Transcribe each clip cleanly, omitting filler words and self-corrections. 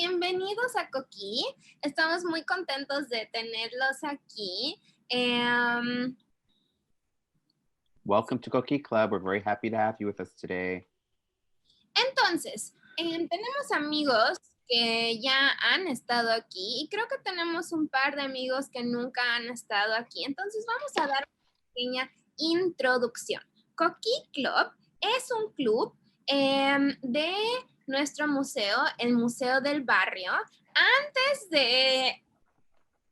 Bienvenidos a Coquí. Estamos muy contentos de tenerlos aquí. Welcome to Coquí Club. We're very happy to have you with us today. Entonces, tenemos amigos que ya han estado aquí y creo que tenemos un par de amigos que nunca han estado aquí. Entonces vamos a dar una pequeña introducción. Coquí Club es un club de nuestro museo, el Museo del Barrio. Antes de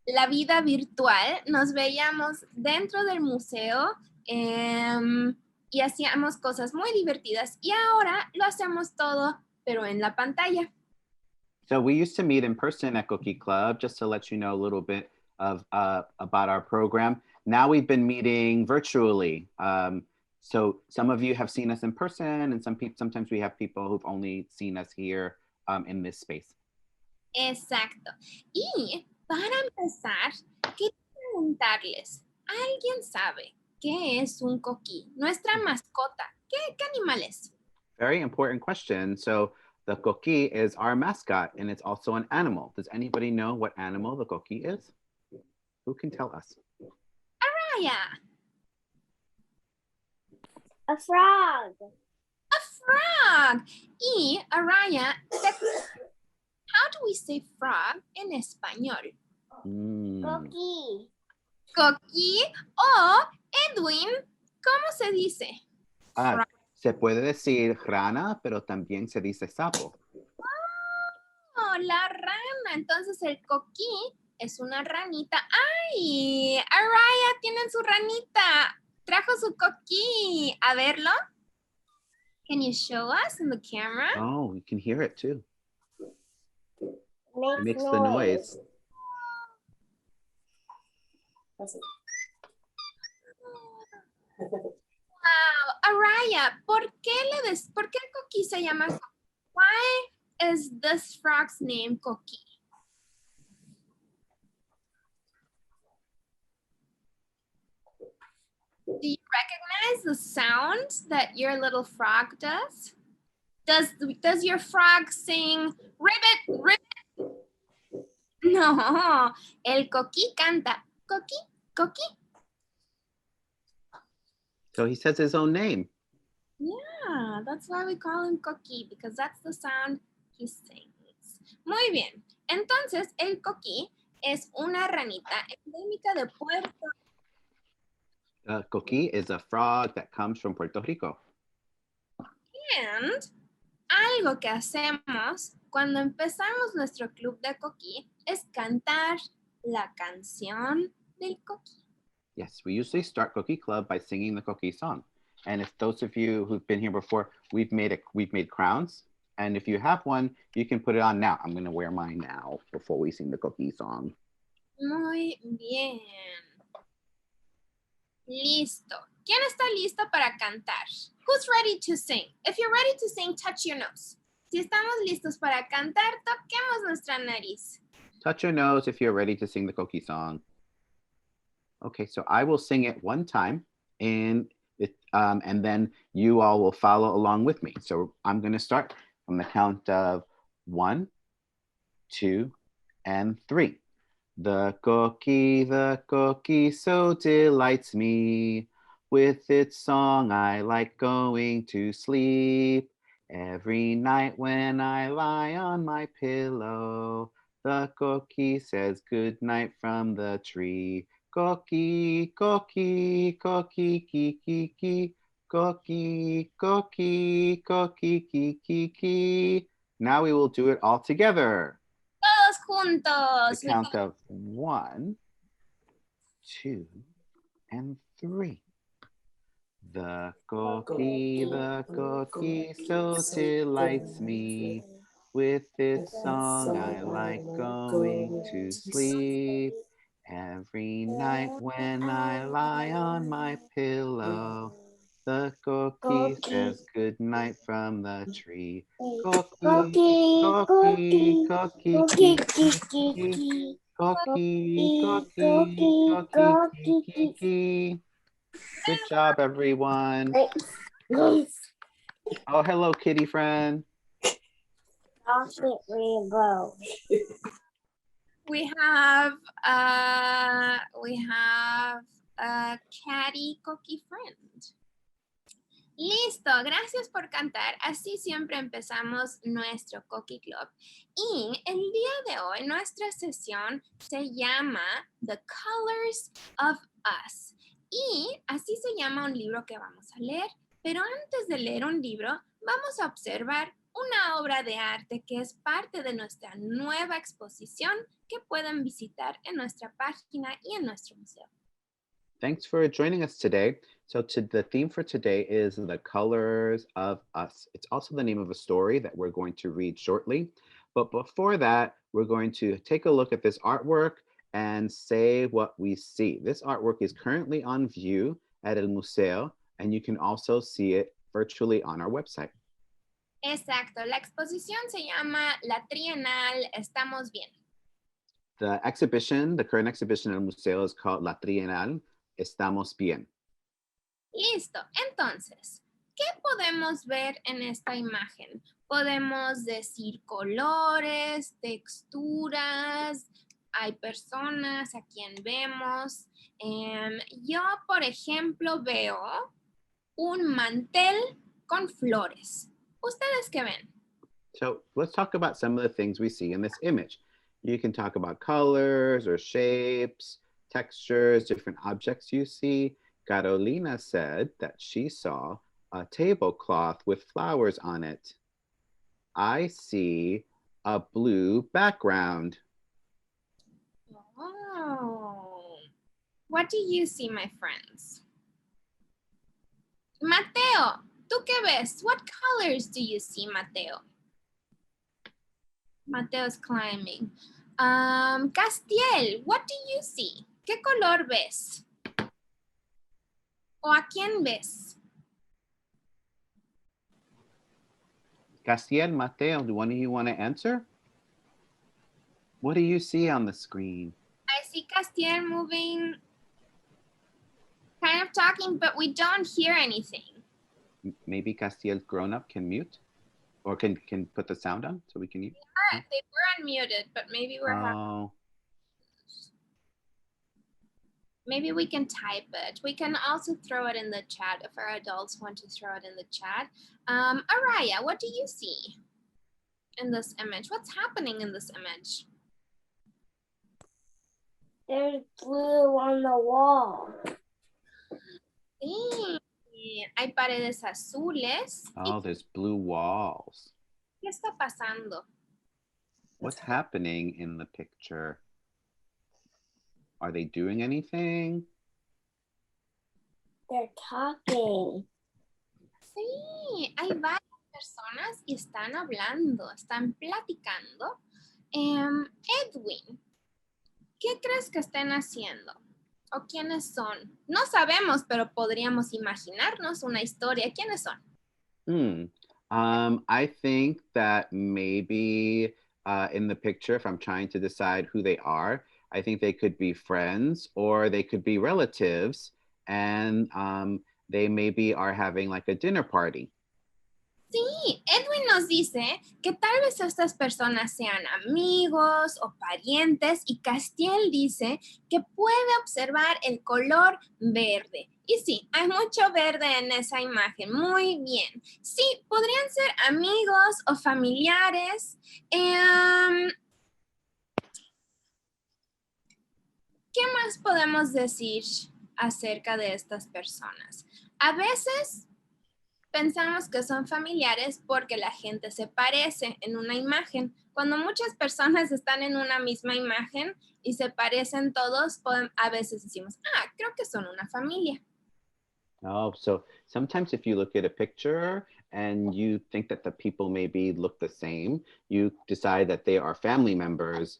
la vida virtual, nos veíamos dentro del museo y hacíamos cosas muy divertidas y ahora lo hacemos todo, pero en la pantalla. So we used to meet in person at Coquí Club, just to let you know a little bit of about our program. Now we've been meeting virtually. So some of you have seen us in person, and sometimes we have people who've only seen us here in this space. Exacto. Y para empezar, quiero preguntarles, ¿alguien sabe qué es un coquí? Nuestra mascota, ¿qué animal es? Very important question. So the coquí is our mascot, and it's also an animal. Does anybody know what animal the coquí is? Who can tell us? Araya. A frog. A frog. Y Araya, how do we say frog en español? Coquí. Coquí o Edwin, ¿cómo se dice? Se puede decir rana, pero también se dice sapo. Oh, la rana. Entonces el coquí es una ranita. ¡Ay! Araya tienen su ranita. Trajo su coquí. A verlo. Can you show us in the camera? Oh, you can hear it too. It makes the noise. Wow, Araya, ¿por qué el coquí se llama coquí? Why is this frog's name Coquí? Do you recognize the sound that your little frog does? Does your frog sing ribbit, ribbit? No, el coquí canta coquí, coquí. So he says his own name. Yeah, that's why we call him coquí, because that's the sound he sings. Muy bien. Entonces, el coquí es una ranita endémica de Puerto Rico. Coquí is a frog that comes from Puerto Rico. And algo que hacemos cuando empezamos nuestro club de coquí es cantar la canción del coquí. Yes, we usually start Coquí Club by singing the Coquí song. And if those of you who've been here before, we've made crowns. And if you have one, you can put it on now. I'm going to wear mine now before we sing the Coquí song. Muy bien. Listo. ¿Quién está listo para cantar? Who's ready to sing? If you're ready to sing, touch your nose. Si estamos listos para cantar, toquemos nuestra nariz. Touch your nose if you're ready to sing the Coquí song. Okay, so I will sing it one time, and then you all will follow along with me. So I'm going to start from the count of 1, 2, and 3. The coquí so delights me. With its song I like going to sleep. Every night when I lie on my pillow, the coquí says good night from the tree. Coquí, coquí, coquí, kiki, coquí, coquí, coquí, kiki. Now we will do it all together. Todos juntos. The count of 1, 2, and 3. The coquí so delights me. With its song I like going to sleep. Every night when I lie on my pillow, the coquí says good night from the tree. Coquí, coquí, coquí, coquí, coquí, coquí, coquí. Good job, everyone. Oh, hello, kitty friend. Chocolate rainbow. We have a catty Coquí friend. Listo, gracias por cantar. Así siempre empezamos nuestro Coquí Club. Y el día de hoy nuestra sesión se llama The Colors of Us. Y así se llama un libro que vamos a leer. Pero antes de leer un libro, vamos a observar una obra de arte que es parte de nuestra nueva exposición que pueden visitar en nuestra página y en nuestro museo. Thanks for joining us today. So the theme for today is The Colors of Us. It's also the name of a story that we're going to read shortly. But before that, we're going to take a look at this artwork and say what we see. This artwork is currently on view at El Museo, and you can also see it virtually on our website. Exacto, la exposición se llama La Trienal Estamos Bien. The current exhibition at El Museo is called La Trienal Estamos Bien. Listo, entonces, ¿qué podemos ver en esta imagen? Podemos decir colores, texturas, hay personas a quien vemos. Yo, por ejemplo, veo un mantel con flores. ¿Ustedes qué ven? So let's talk about some of the things we see in this image. You can talk about colors or shapes, textures, different objects you see. Carolina said that she saw a tablecloth with flowers on it. I see a blue background. Oh. What do you see, my friends? Mateo, ¿tú qué ves? What colors do you see, Mateo? Mateo's climbing. Castiel, what do you see? ¿Qué color ves? ¿O a quién ves? Castiel, Mateo, do one of you want to answer? What do you see on the screen? I see Castiel moving, kind of talking, but we don't hear anything. Maybe Castiel's grown up can mute or can put the sound on so we can use. They were unmuted, but maybe we're having... Maybe we can type it. We can also throw it in the chat if our adults want to throw it in the chat. Araya, what do you see in this image? What's happening in this image? There's blue on the wall. Sí, hay paredes azules. Oh, there's blue walls. ¿Qué está pasando? What's happening in the picture? Are they doing anything? They're talking. Sí, hay varias personas y están hablando, están platicando. Edwin, ¿qué crees que estén haciendo? ¿O quiénes son? No sabemos, pero podríamos imaginarnos una historia. ¿Quiénes son? I think that maybe in the picture, if I'm trying to decide who they are, I think they could be friends or they could be relatives, and they maybe are having like a dinner party. Sí, Edwin nos dice que tal vez estas personas sean amigos o parientes y Castiel dice que puede observar el color verde. Y sí, hay mucho verde en esa imagen. Muy bien. Sí, podrían ser amigos o familiares. ¿Qué más podemos decir acerca de estas personas? A veces pensamos que son familiares porque la gente se parece en una imagen. Cuando muchas personas están en una misma imagen y se parecen todos, a veces decimos, creo que son una familia. Oh, so sometimes if you look at a picture and you think that the people maybe look the same, you decide that they are family members.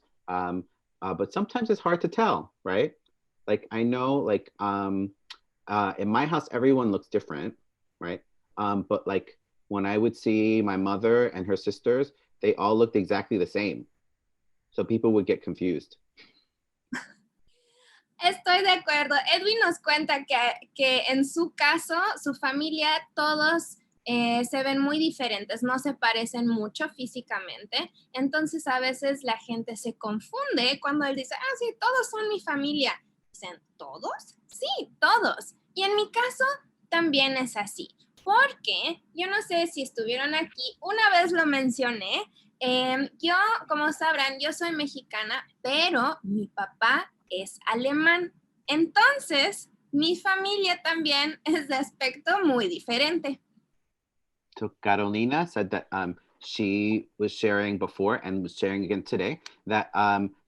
But sometimes it's hard to tell, right? Like I know, like in my house, everyone looks different, right? But like when I would see my mother and her sisters, they all looked exactly the same. So people would get confused. Estoy de acuerdo. Edwin nos cuenta que en su caso, su familia, todos se ven muy diferentes, no se parecen mucho físicamente. Entonces a veces la gente se confunde cuando él dice, ah, sí, todos son mi familia. Dicen, ¿todos? Sí, todos. Y en mi caso también es así, porque yo no sé si estuvieron aquí, una vez lo mencioné, yo, como sabrán, yo soy mexicana, pero mi papá es alemán. Entonces, mi familia también es de aspecto muy diferente. So Carolina said that she was sharing before and was sharing again today that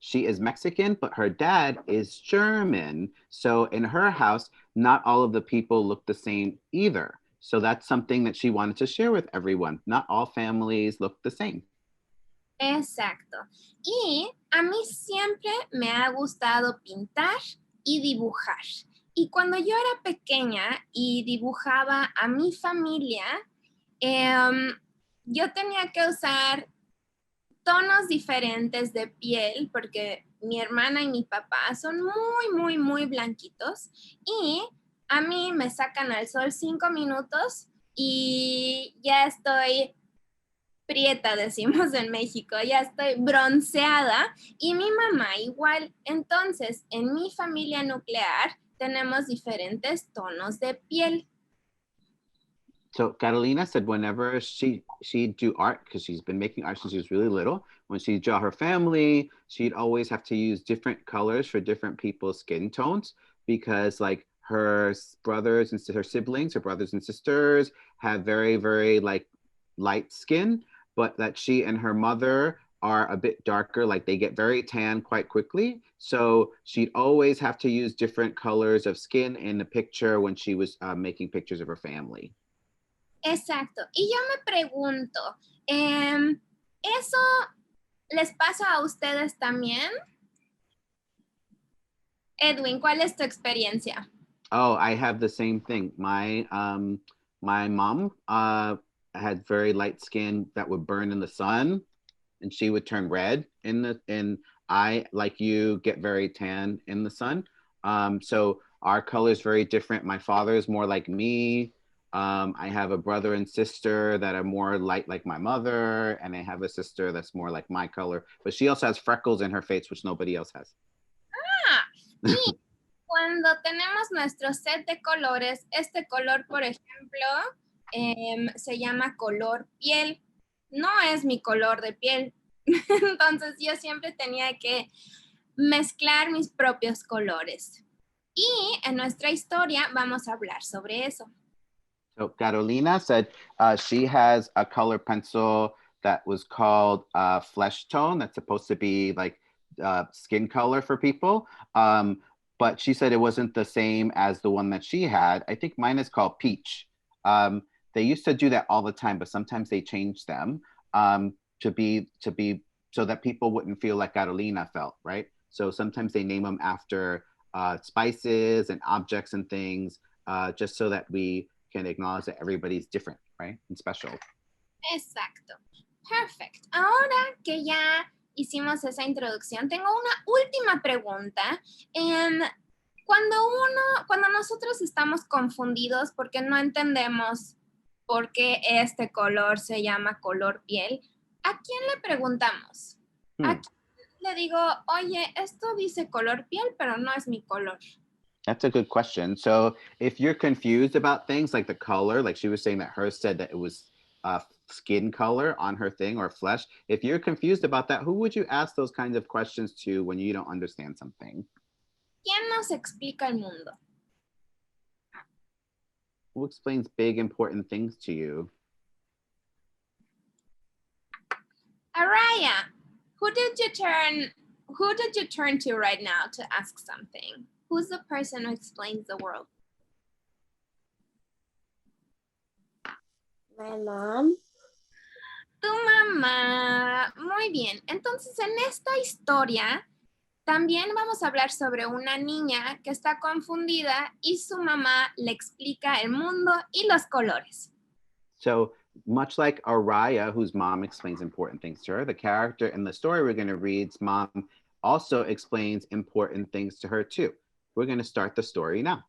she is Mexican, but her dad is German. So in her house, not all of the people look the same either. So that's something that she wanted to share with everyone. Not all families look the same. Exacto. Y a mí siempre me ha gustado pintar y dibujar. Y cuando yo era pequeña y dibujaba a mi familia, yo tenía que usar tonos diferentes de piel porque mi hermana y mi papá son muy blanquitos y a mí me sacan al sol 5 minutos y ya estoy prieta, decimos en México, ya estoy bronceada y mi mamá igual. Entonces, en mi familia nuclear tenemos diferentes tonos de piel. So Catalina said whenever she'd do art, because she's been making art since she was really little, when she'd draw her family, she'd always have to use different colors for different people's skin tones because like her brothers and her siblings, her brothers and sisters have very like light skin, but that she and her mother are a bit darker, like they get very tan quite quickly. So she'd always have to use different colors of skin in the picture when she was making pictures of her family. Exacto. Y yo me pregunto, ¿eso les pasa a ustedes también? Edwin, ¿cuál es tu experiencia? Oh, I have the same thing. My mom had very light skin that would burn in the sun, and she would turn red in I, like you, get very tan in the sun. So our color is very different. My father is more like me. I have a brother and sister that are more light like my mother, and I have a sister that's more like my color. But she also has freckles in her face, which nobody else has. Ah, y cuando tenemos nuestro set de colores, este color, por ejemplo, se llama color piel. No es mi color de piel. Entonces yo siempre tenía que mezclar mis propios colores. Y en nuestra historia vamos a hablar sobre eso. So Carolina said she has a color pencil that was called flesh tone. That's supposed to be like skin color for people. But she said it wasn't the same as the one that she had. I think mine is called peach. They used to do that all the time, but sometimes they changed them to be so that people wouldn't feel like Carolina felt, right? So sometimes they name them after spices and objects and things, just so that we can acknowledge that everybody's different, right? And special. Exacto. Perfect. Ahora que ya hicimos esa introducción, tengo una última pregunta. Cuando nosotros estamos confundidos porque no entendemos por qué este color se llama color piel, ¿a quién le preguntamos? ¿A quién le digo, oye, esto dice color piel, pero no es mi color? That's a good question. So if you're confused about things like the color, like she was saying that hers said that it was skin color on her thing or flesh. If you're confused about that, who would you ask those kinds of questions to when you don't understand something? ¿Quién nos explica el mundo? Who explains big, important things to you? Araya, who did you turn to right now to ask something? Who's the person who explains the world? My mom. Tu mamá. Muy bien. Entonces, en esta historia también vamos a hablar sobre una niña que está confundida y su mamá le explica el mundo y los colores. So much like Araya, whose mom explains important things to her, the character in the story we're going to read's mom also explains important things to her too. We're going to start the story now.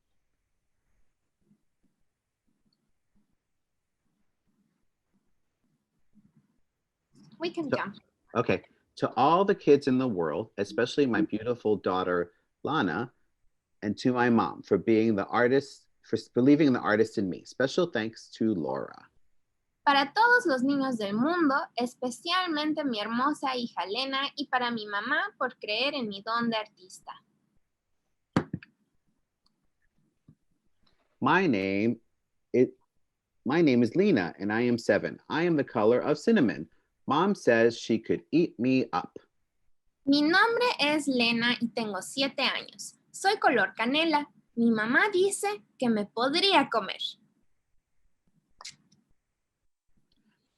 We can So- jump. Okay. To all the kids in the world, especially my beautiful daughter, Lana, and to my mom for being the artist, for believing in the artist in me. Special thanks to Laura. Para todos los niños del mundo, especialmente mi hermosa hija Lena, y para mi mamá por creer en mi don de artista. My name is Lena, and I am 7. I am the color of cinnamon. Mom says she could eat me up. Mi nombre es Lena y tengo 7 años. Soy color canela. Mi mamá dice que me podría comer.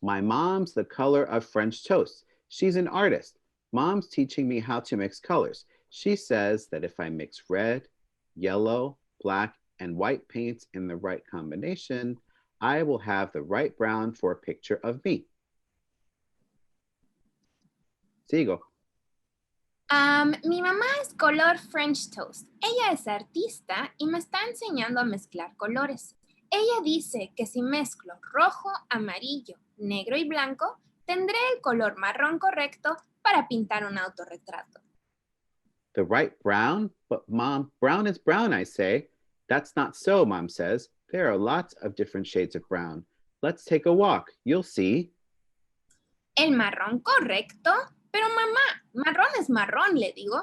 My mom's the color of French toast. She's an artist. Mom's teaching me how to mix colors. She says that if I mix red, yellow, black, and white paints in the right combination, I will have the right brown for a picture of me. Sigo. Mi mamá es color French toast. Ella es artista y me está enseñando a mezclar colores. Ella dice que si mezclo rojo, amarillo, negro y blanco, tendré el color marrón correcto para pintar un autorretrato. The right brown? But Mom, brown is brown, I say. That's not so, Mom says. There are lots of different shades of brown. Let's take a walk. You'll see. El marrón correcto. Pero mamá, marrón es marrón, le digo.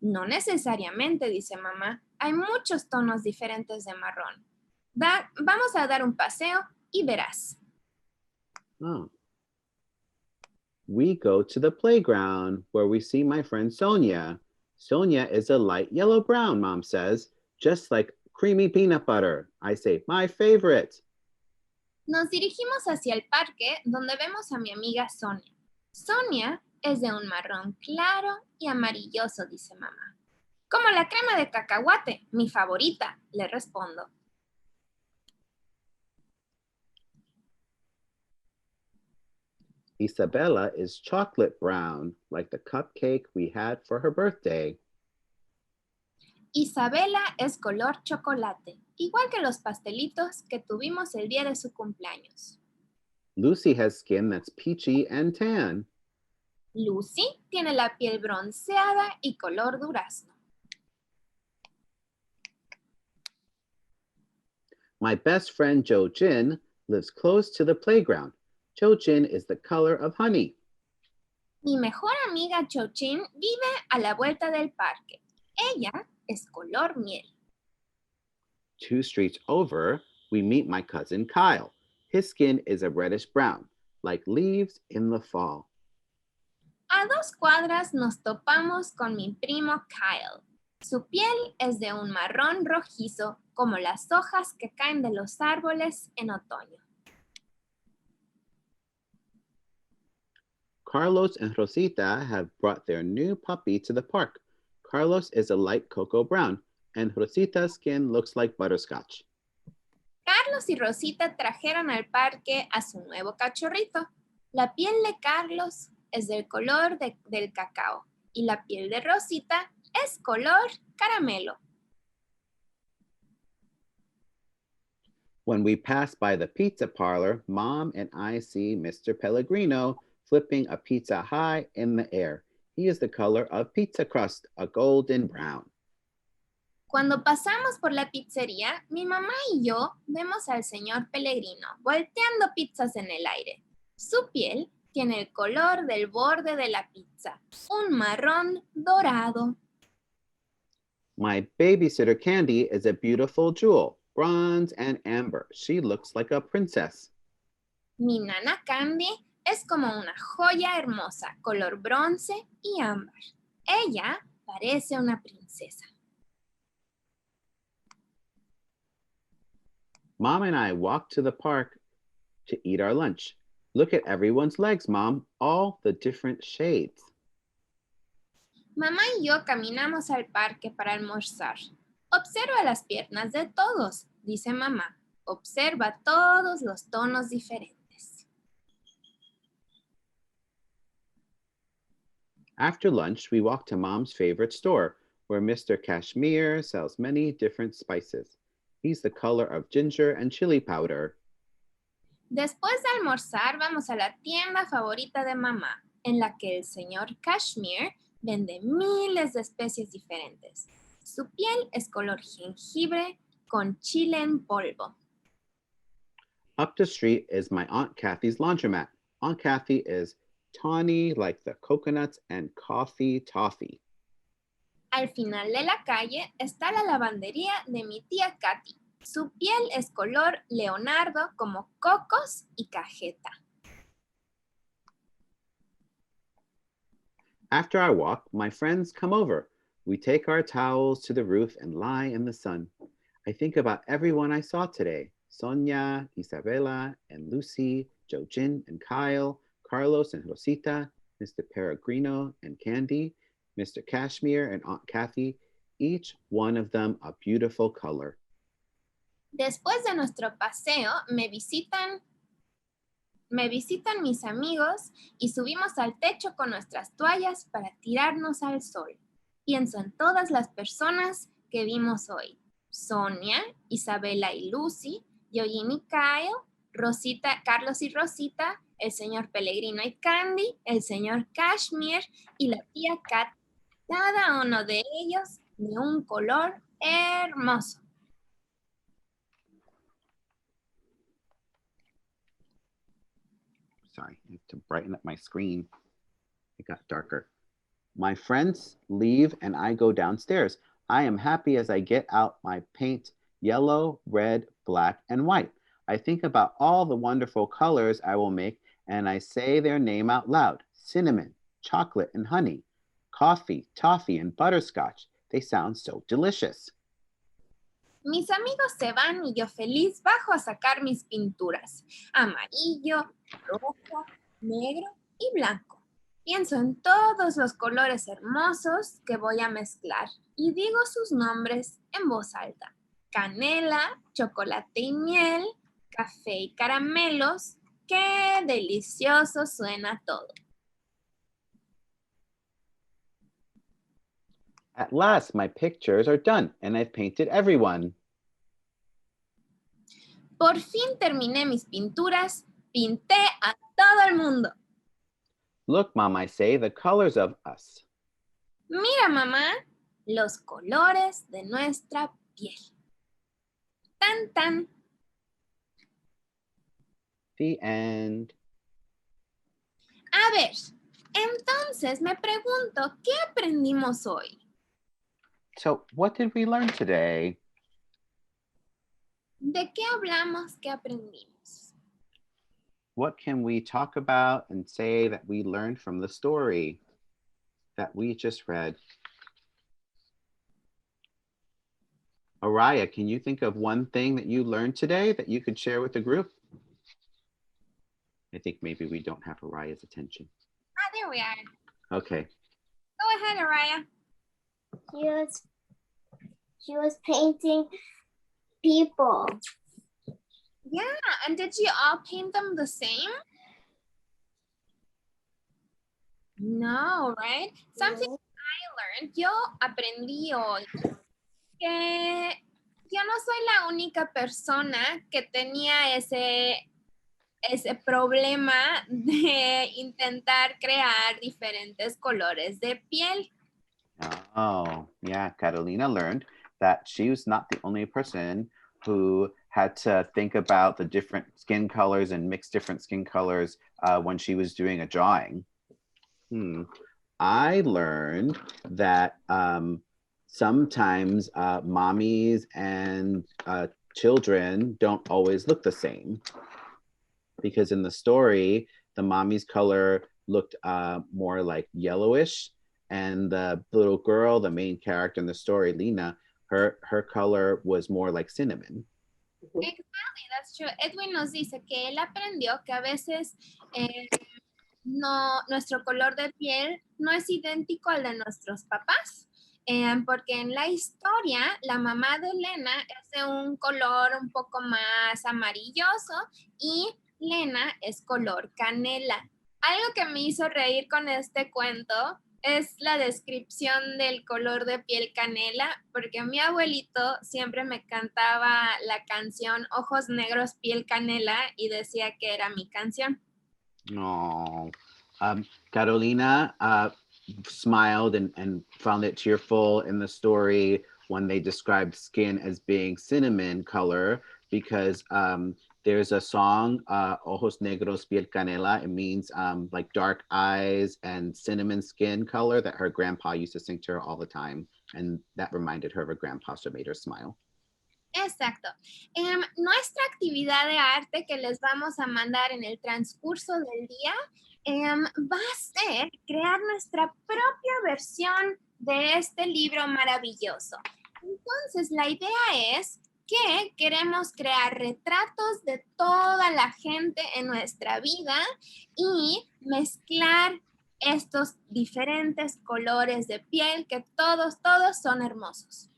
No necesariamente, dice mamá. Hay muchos tonos diferentes de marrón. Vamos a dar un paseo y verás. Oh. We go to the playground where we see my friend Sonia. Sonia is a light yellow brown, Mom says, just like creamy peanut butter. I say, my favorite. Nos dirigimos hacia el parque donde vemos a mi amiga Sonia. Sonia es de un marrón claro y amarilloso, dice mamá. Como la crema de cacahuate, mi favorita, le respondo. Isabella is chocolate brown, like the cupcake we had for her birthday. Isabela es color chocolate, igual que los pastelitos que tuvimos el día de su cumpleaños. Lucy has skin that's peachy and tan. Lucy tiene la piel bronceada y color durazno. My best friend Jo Jin lives close to the playground. Jo Jin is the color of honey. Mi mejor amiga Chochin vive a la vuelta del parque. Ella es color miel. 2 streets over, we meet my cousin Kyle. His skin is a reddish brown, like leaves in the fall. A 2 cuadras nos topamos con mi primo Kyle. Su piel es de un marrón rojizo, como las hojas que caen de los árboles en otoño. Carlos and Rosita have brought their new puppy to the park. Carlos is a light cocoa brown, and Rosita's skin looks like butterscotch. Carlos y Rosita trajeron al parque a su nuevo cachorrito. La piel de Carlos es del color del cacao y la piel de Rosita es color caramelo. When we pass by the pizza parlor, Mom and I see Mr. Pellegrino flipping a pizza high in the air. He is the color of pizza crust, a golden brown. Cuando pasamos por la pizzería, mi mamá y yo vemos al señor Pellegrino volteando pizzas en el aire. Su piel tiene el color del borde de la pizza, un marrón dorado. My babysitter Candy is a beautiful jewel, bronze and amber. She looks like a princess. Mi nana Candy es como una joya hermosa, color bronce y ámbar. Ella parece una princesa. Mom and I walk to the park to eat our lunch. Look at everyone's legs, Mom, all the different shades. Mamá y yo caminamos al parque para almorzar. Observa las piernas de todos, dice mamá. Observa todos los tonos diferentes. After lunch, we walk to Mom's favorite store, where Mr. Cashmere sells many different spices. He's the color of ginger and chili powder. Después de almorzar, vamos a la tienda favorita de mamá. en la que el señor Kashmir vende miles de especies diferentes. Su piel es color jengibre con chile en polvo. Up the street is my Aunt Kathy's laundromat. Aunt Kathy is tawny like the coconuts and coffee toffee. Al final de la calle está la lavandería de mi tía Katy. Su piel es color leonardo como cocos y cajeta. After I walk, my friends come over. We take our towels to the roof and lie in the sun. I think about everyone I saw today. Sonia, Isabella, and Lucy, Jojin and Kyle, Carlos and Rosita, Mr. Peregrino and Candy, Mr. Kashmir and Aunt Kathy, each one of them a beautiful color. Después de nuestro paseo, me visitan mis amigos y subimos al techo con nuestras toallas para tirarnos al sol. Pienso en todas las personas que vimos hoy. Sonia, Isabela y Lucy, Yoyin y Kyle, Rosita, Carlos y Rosita, el señor Pellegrino y Candy, el señor Kashmir y la tía Kat. Cada uno de ellos de un color hermoso. Sorry, I have to brighten up my screen. It got darker. My friends leave and I go downstairs. I am happy as I get out my paint, yellow, red, black, and white. I think about all the wonderful colors I will make and I say their name out loud. Cinnamon, chocolate, and honey. Coffee, toffee, and butterscotch. They sound so delicious. Mis amigos se van y yo feliz bajo a sacar mis pinturas. Amarillo, rojo, negro y blanco. Pienso en todos los colores hermosos que voy a mezclar y digo sus nombres en voz alta. Canela, chocolate y miel, café y caramelos. ¡Qué delicioso suena todo! At last, my pictures are done and I've painted everyone. Por fin terminé mis pinturas, pinté a todo el mundo. Look, Mom, I say, the colors of us. Mira, mamá, los colores de nuestra piel. Tan, tan. The end. A ver, entonces me pregunto, ¿qué aprendimos hoy? So, what did we learn today? ¿De qué hablamos? ¿Qué aprendimos? What can we talk about and say that we learned from the story that we just read? Araya, can you think of one thing that you learned today that you could share with the group? I think maybe we don't have Araya's attention. Ah, there we are. Okay. Go ahead, Araya. She was painting people. Yeah, and did you all paint them the same? No, right? Something I learned, yo aprendí hoy que yo no soy la única persona que tenía ese problema de intentar crear diferentes colores de piel. Oh, yeah. Catalina learned that she was not the only person who had to think about the different skin colors and mix different skin colors when she was doing a drawing. I learned that sometimes mommies and children don't always look the same, because in the story, the mommy's color looked more like yellowish, and the little girl, the main character in the story, Lena, her color was more like cinnamon. Exactly, that's true. Edwin nos dice que él aprendió que a veces nuestro color de piel no es idéntico al de nuestros papás, porque en la historia la mamá de Lena es de un color un poco más amarilloso y Lena es color canela. Algo que me hizo reír con este cuento es la descripción del color de piel canela, porque mi abuelito siempre me cantaba la canción Ojos Negros, Piel Canela y decía que era mi canción. Oh, Carolina smiled and found it tearful in the story when they described skin as being cinnamon color because there's a song, Ojos Negros Piel Canela. It means like dark eyes and cinnamon skin color that her grandpa used to sing to her all the time. And that reminded her of her grandpa, so made her smile. Exacto. Nuestra actividad de arte que les vamos a mandar en el transcurso del día va a ser crear nuestra propia versión de este libro maravilloso. Entonces, la idea es que queremos crear retratos de toda la gente en nuestra vida y mezclar estos diferentes colores de piel que todos son hermosos.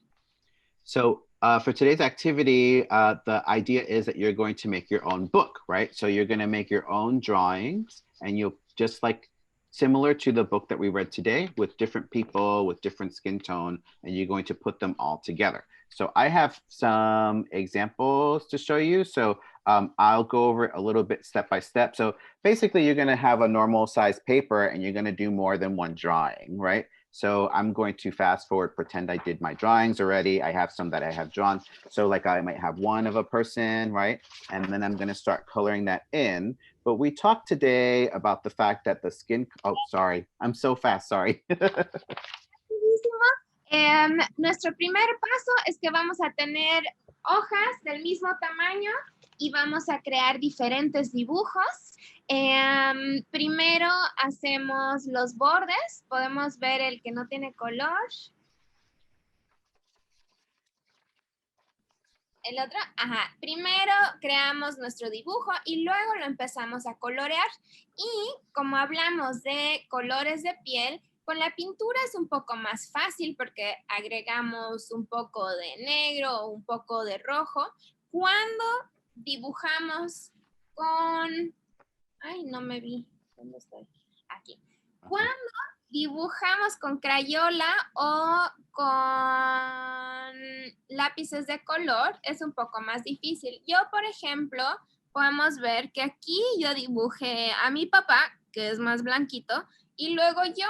So for today's activity, the idea is that you're going to make your own book, right? So you're going to make your own drawings and you'll just like similar to the book that we read today with different people, with different skin tone, and you're going to put them all together. So I have some examples to show you. So I'll go over it a little bit step by step. So basically you're going to have a normal size paper and you're going to do more than one drawing, right? So I'm going to fast forward, pretend I did my drawings already. I have some that I have drawn. So like I might have one of a person, right? And then I'm going to start coloring that in. But we talked today about the fact that the skin, oh, sorry, I'm so fast, sorry. Nuestro primer paso es que vamos a tener hojas del mismo tamaño y vamos a crear diferentes dibujos. Primero hacemos los bordes, podemos ver el que no tiene color. El otro, ajá, primero creamos nuestro dibujo y luego lo empezamos a colorear. Y como hablamos de colores de piel, con la pintura es un poco más fácil porque agregamos un poco de negro o un poco de rojo. Cuando dibujamos con... Ay, no me vi. ¿Dónde estoy? Aquí. Cuando dibujamos con crayola o con lápices de color, es un poco más difícil. Yo, por ejemplo, podemos ver que aquí yo dibujé a mi papá, que es más blanquito, y luego yo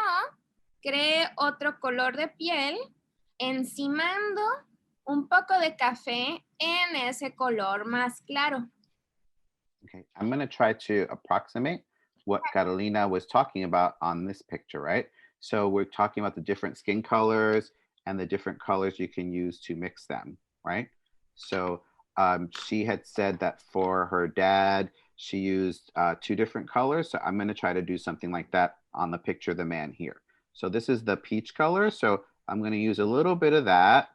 creé otro color de piel encimando un poco de café en ese color más claro. Okay, I'm going to try to approximate what Carolina was talking about on this picture, right? So we're talking about the different skin colors and the different colors you can use to mix them, right? So she had said that for her dad, she used 2 different colors. So I'm going to try to do something like that on the picture of the man here. So this is the peach color. So I'm going to use a little bit of that,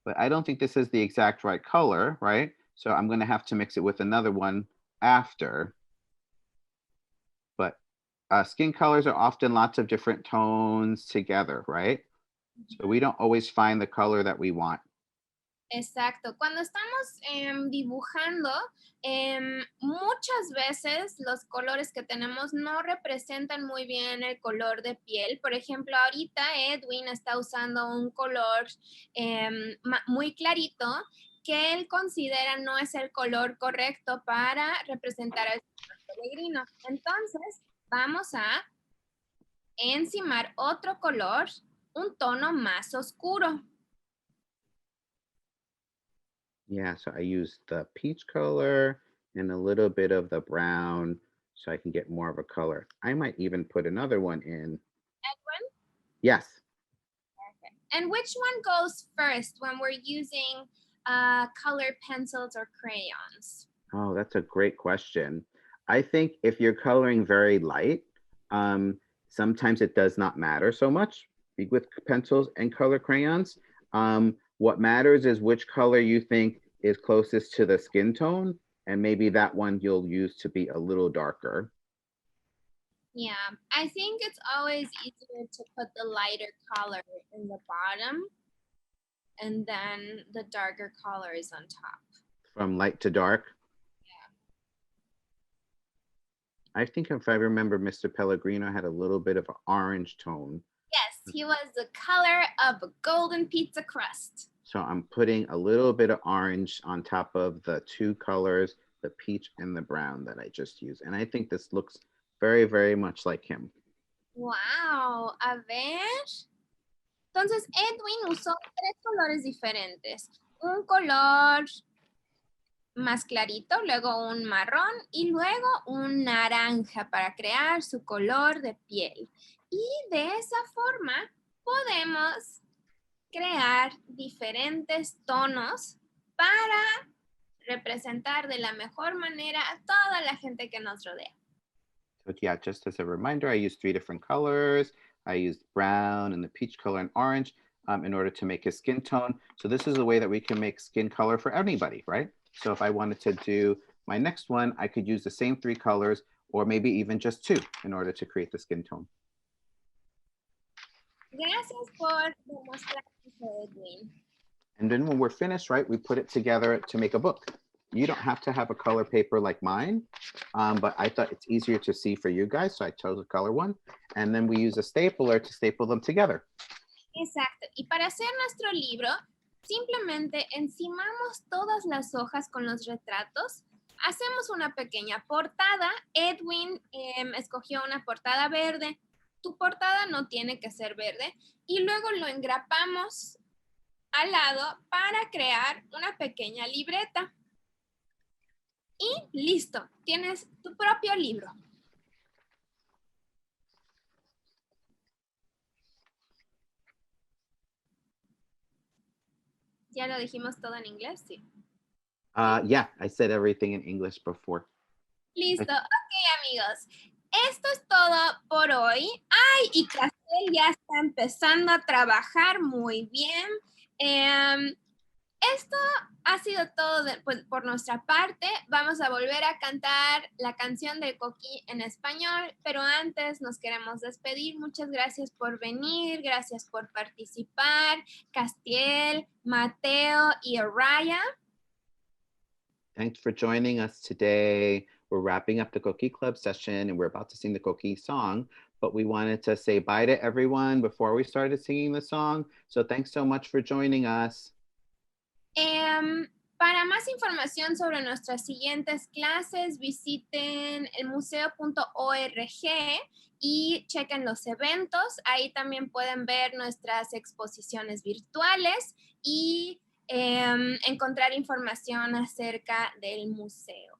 but I don't think this is the exact right color, right? So I'm going to have to mix it with another one after. But skin colors are often lots of different tones together, right? So we don't always find the color that we want. Exacto. Cuando estamos dibujando, muchas veces los colores que tenemos no representan muy bien el color de piel. Por ejemplo, ahorita Edwin está usando un color muy clarito que él considera no es el color correcto para representar al peregrino. Entonces, vamos a encimar otro color, un tono más oscuro. Yeah, so I used the peach color and a little bit of the brown so I can get more of a color. I might even put another one in. Edwin? Yes. Okay. And which one goes first when we're using colored pencils or crayons? Oh, that's a great question. I think if you're coloring very light, sometimes it does not matter so much with pencils and color crayons. What matters is which color you think is closest to the skin tone, and maybe that one you'll use to be a little darker. Yeah, I think it's always easier to put the lighter color in the bottom and then the darker color is on top. From light to dark? Yeah. I think if I remember, Mr. Pellegrino had a little bit of an orange tone. Yes, he was the color of a golden pizza crust. So I'm putting a little bit of orange on top of the 2 colors, the peach and the brown that I just used. And I think this looks Very, very much like him. Wow, a ver. Entonces, Edwin usó 3 colores diferentes. Un color más clarito, luego un marrón y luego un naranja para crear su color de piel. Y de esa forma podemos crear diferentes tonos para representar de la mejor manera a toda la gente que nos rodea. So yeah, just as a reminder, I used 3 different colors. I used brown and the peach color and orange in order to make his skin tone. So this is a way that we can make skin color for anybody, right? So if I wanted to do my next one, I could use the same 3 colors or maybe even just 2 in order to create the skin tone. Gracias por demostrarnos, Edwin. And then when we're finished, right, we put it together to make a book. You don't have to have a color paper like mine, but I thought it's easier to see for you guys, so I chose a color one. And then we use a stapler to staple them together. Exacto. Y para hacer nuestro libro, simplemente encimamos todas las hojas con los retratos, hacemos una pequeña portada. Edwin escogió una portada verde. Tu portada no tiene que ser verde. Y luego lo engrapamos al lado para crear una pequeña libreta. Y listo, tienes tu propio libro. ¿Ya lo dijimos todo en inglés? Sí. Yeah, I said everything in English before. Listo. Ok, amigos. Esto es todo por hoy. Ay, y Castel ya está empezando a trabajar muy bien. Esto ha sido todo por nuestra parte. Vamos a volver a cantar la canción de Coquí en español, pero antes nos queremos despedir. Muchas gracias por venir, gracias por participar. Castiel, Mateo y Araya. Thanks for joining us today. We're wrapping up the Coquí Club session and we're about to sing the Coquí song, but we wanted to say bye to everyone before we started singing the song. So thanks so much for joining us. Para más información sobre nuestras siguientes clases, visiten el museo.org y chequen los eventos. Ahí también pueden ver nuestras exposiciones virtuales y encontrar información acerca del museo.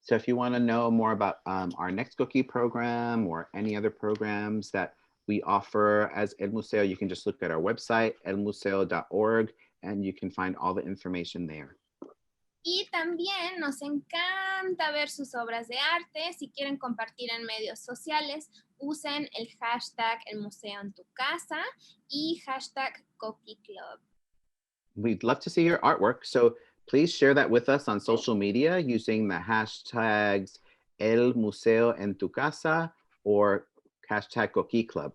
So if you want to know more about our next Coquí program or any other programs that we offer as El Museo, you can just look at our website, elmuseo.org, and you can find all the information there. Y también nos encanta ver sus obras de arte. Si quieren compartir en medios sociales, usen el hashtag El Museo en Tu Casa y hashtag Coquí Club. We'd love to see your artwork, so please share that with us on social media using the hashtags El Museo en Tu Casa or hashtag Coquí Club.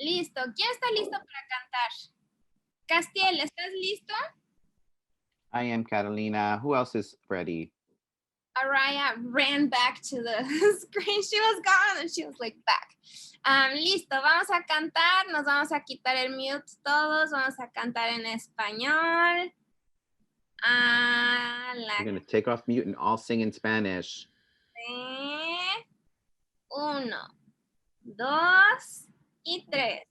Listo. ¿Quién está listo para cantar? Castiel, ¿estás listo? I am Catalina. Who else is ready? Araya ran back to the screen. She was gone and she was like back. Listo, vamos a cantar. Nos vamos a quitar el mute todos. Vamos a cantar en español. We're going to take off mute and all sing in Spanish. 1, 2 y 3.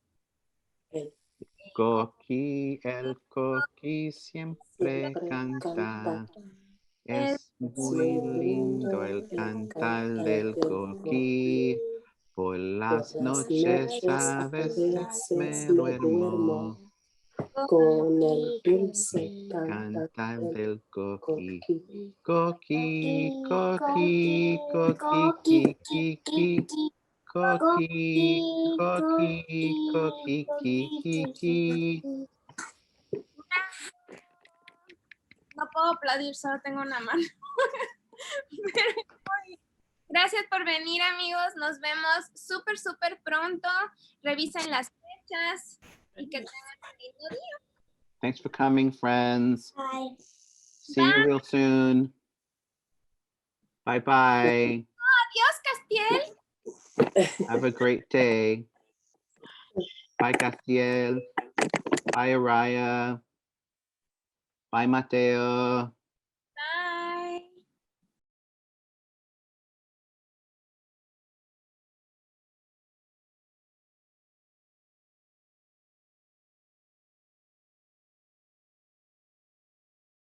Coquí, el coquí siempre canta. Es muy lindo el cantar del coquí. Por las noches a veces me duermo con el dulce cantar del coquí. Coquí, coquí, coquí, coquí, coquí, coquí, coquí, coquí. No puedo aplaudir, solo tengo una mano. Gracias por venir, amigos. Nos vemos súper pronto. Revisen las fechas y que tengan un lindo día. Thanks for coming, friends. Bye. See you real soon. Bye-bye. Adiós, Castiel. Have a great day. Bye, Castiel. Bye, Araya. Bye, Mateo.